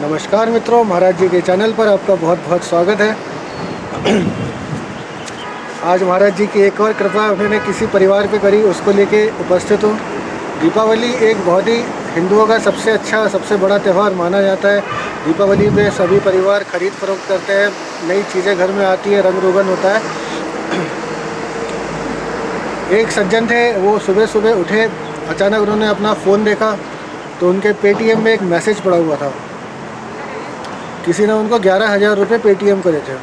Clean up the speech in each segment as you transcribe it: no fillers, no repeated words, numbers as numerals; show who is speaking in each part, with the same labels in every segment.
Speaker 1: नमस्कार मित्रों, महाराज जी के चैनल पर आपका बहुत बहुत स्वागत है। आज महाराज जी की एक और कृपा उन्होंने किसी परिवार पे करी, उसको लेके उपस्थित हूँ। दीपावली एक बहुत ही हिंदुओं का सबसे अच्छा सबसे बड़ा त्यौहार माना जाता है। दीपावली में सभी परिवार खरीद फरोख्त करते हैं, नई चीज़ें घर में आती है, रंग रोगन होता है। एक सज्जन थे, वो सुबह सुबह उठे, अचानक उन्होंने अपना फ़ोन देखा तो उनके पेटीएम में एक मैसेज पड़ा हुआ था। किसी ने उनको 11,000 रुपये पेटीएम करे थे।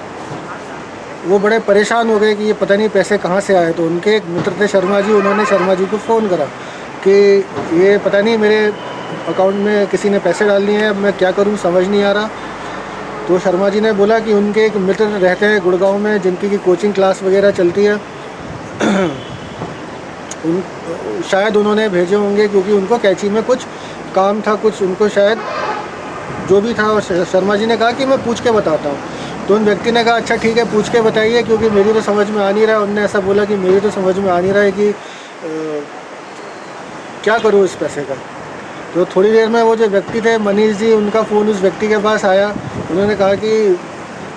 Speaker 1: वो बड़े परेशान हो गए कि ये पता नहीं पैसे कहाँ से आए। तो उनके एक मित्र थे शर्मा जी, उन्होंने शर्मा जी को फ़ोन करा कि ये पता नहीं मेरे अकाउंट में किसी ने पैसे डाल दिए हैं, अब मैं क्या करूँ समझ नहीं आ रहा। तो शर्मा जी ने बोला कि उनके एक मित्र रहते हैं गुड़गांव में, जिनकी की कोचिंग क्लास वगैरह चलती है। शायद उन्होंने भेजे होंगे, क्योंकि उनको कैची में कुछ काम था, कुछ उनको शायद जो भी था। और शर्मा जी ने कहा कि मैं पूछ के बताता हूँ। तो उन व्यक्ति ने कहा अच्छा ठीक है, पूछ के बताइए, क्योंकि मेरी तो समझ में आ नहीं रहा है। उनने ऐसा बोला कि मेरी तो समझ में आ नहीं रहा है कि क्या करूँ इस पैसे का। तो थोड़ी देर में वो जो व्यक्ति थे मनीष जी, उनका फ़ोन उस व्यक्ति के पास आया। उन्होंने कहा कि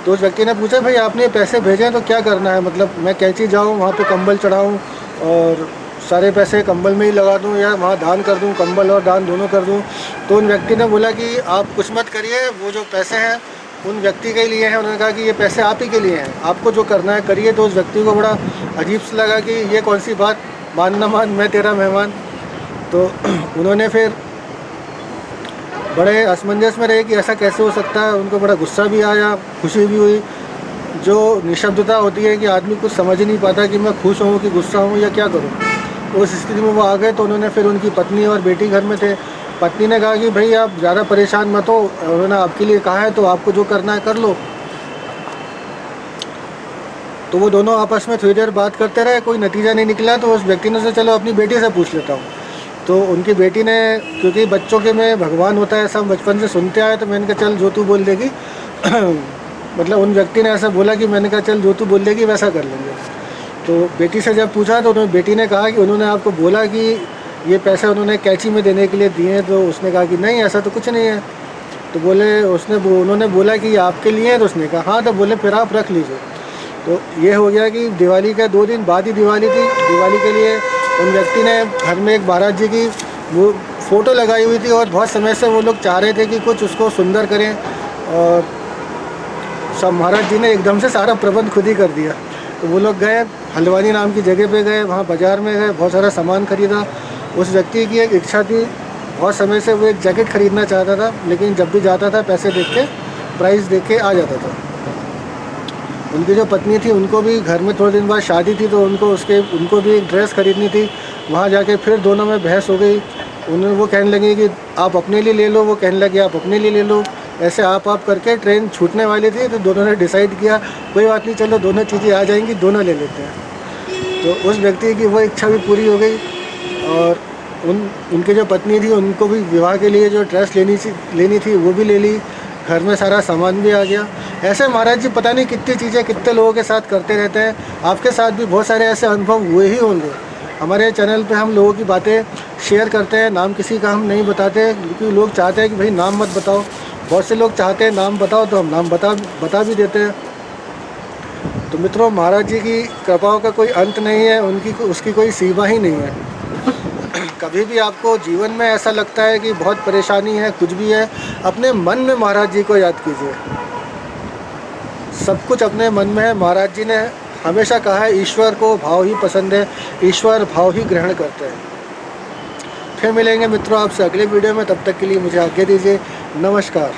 Speaker 1: तो उस व्यक्ति ने पूछा भाई आपने पैसे भेजे हैं तो क्या करना है, मतलब मैं कैंची जाऊँ वहाँ पे कंबल चढ़ाऊँ और सारे पैसे कंबल में ही लगा दूँ, या वहाँ दान कर दूँ, कंबल और दान दोनों कर दूँ। तो उन व्यक्ति ने बोला कि आप कुछ मत करिए, वो जो पैसे हैं उन व्यक्ति के लिए हैं। उन्होंने कहा कि ये पैसे आप ही के लिए हैं, आपको जो करना है करिए। तो उस व्यक्ति को बड़ा अजीब सा लगा कि ये कौन सी बात, मान न मान मैं तेरा मेहमान। तो उन्होंने फिर बड़े असमंजस में रहे कि ऐसा कैसे हो सकता है। उनको बड़ा गुस्सा भी आया, खुशी भी हुई। जो निशब्दता होती है कि आदमी कुछ समझ ही नहीं पाता कि मैं खुश हूँ कि गुस्सा हूँ या क्या करूँ, उस स्थिति में वो आ गए। तो उन्होंने फिर उनकी पत्नी और बेटी घर में थे। पत्नी ने कहा कि भाई आप ज़्यादा परेशान मत हो, उन्होंने आपके लिए कहा है तो आपको जो करना है कर लो। तो वो दोनों आपस में थोड़ी देर बात करते रहे, कोई नतीजा नहीं निकला। तो उस व्यक्ति ने सोचा चलो अपनी बेटी से पूछ लेता हूँ। तो उनकी बेटी ने, क्योंकि बच्चों के में भगवान होता है, ऐसा हम बचपन से सुनते आए, तो मैंने कहा चल जो तू बोल देगी मतलब उन व्यक्ति ने ऐसा बोला कि मैंने कहा चल जो तू बोल देगी वैसा कर लेंगे। तो बेटी से जब पूछा तो बेटी ने कहा कि उन्होंने आपको बोला कि ये पैसे उन्होंने कैची में देने के लिए दिए हैं। तो उसने कहा कि नहीं ऐसा तो कुछ नहीं है। तो उन्होंने बोला कि ये आपके लिए है। तो उसने कहा हाँ। तो बोले फिर आप रख लीजिए। तो ये हो गया कि दिवाली का 2 दिन बाद ही दिवाली थी। दिवाली के लिए उन व्यक्ति ने घर में एक महाराज जी की वो फ़ोटो लगाई हुई थी, और बहुत समय से वो लोग चाह रहे थे कि कुछ उसको सुंदर करें। और सब महाराज जी ने एकदम से सारा प्रबंध खुद ही कर दिया। तो वो लोग गए, हल्द्वानी नाम की जगह पे गए, वहाँ बाज़ार में गए, बहुत सारा सामान ख़रीदा। उस व्यक्ति की एक इच्छा थी, बहुत समय से वो एक जैकेट ख़रीदना चाहता था, लेकिन जब भी जाता था पैसे देख के, प्राइस देख के आ जाता था। उनकी जो पत्नी थी उनको भी घर में थोड़े दिन बाद शादी थी, तो उनको भी एक ड्रेस ख़रीदनी थी। वहाँ जाके फिर दोनों में बहस हो गई। वो कहने लगी कि आप अपने लिए ले लो, वो कहने लगे आप अपने लिए ले लो। ऐसे आप करके ट्रेन छूटने वाली थी। तो दोनों ने डिसाइड किया कोई बात नहीं, चलो दोनों चीज़ें आ जाएंगी, दोनों ले लेते हैं। तो उस व्यक्ति की वो इच्छा भी पूरी हो गई। और उनकी जो पत्नी थी उनको भी विवाह के लिए जो ड्रेस लेनी थी वो भी ले ली। घर में सारा सामान भी आ गया। ऐसे महाराज जी पता नहीं कितनी चीज़ें कितने लोगों के साथ करते रहते हैं। आपके साथ भी बहुत सारे ऐसे अनुभव हुए ही होंगे। हमारे चैनल पे हम लोगों की बातें शेयर करते हैं, नाम किसी का हम नहीं बताते, क्योंकि लोग चाहते हैं कि भाई नाम मत बताओ। बहुत से लोग चाहते हैं नाम बताओ, तो हम नाम बता भी देते हैं। तो मित्रों, महाराज जी की कृपाओं का कोई अंत नहीं है, उसकी कोई सीमा ही नहीं है। कभी भी आपको जीवन में ऐसा लगता है कि बहुत परेशानी है, कुछ भी है, अपने मन में महाराज जी को याद कीजिए। सब कुछ अपने मन में है। महाराज जी ने हमेशा कहा है ईश्वर को भाव ही पसंद है, ईश्वर भाव ही ग्रहण करते हैं। फिर मिलेंगे मित्रों आपसे अगले वीडियो में, तब तक के लिए मुझे आज्ञा दीजिए। नमस्कार।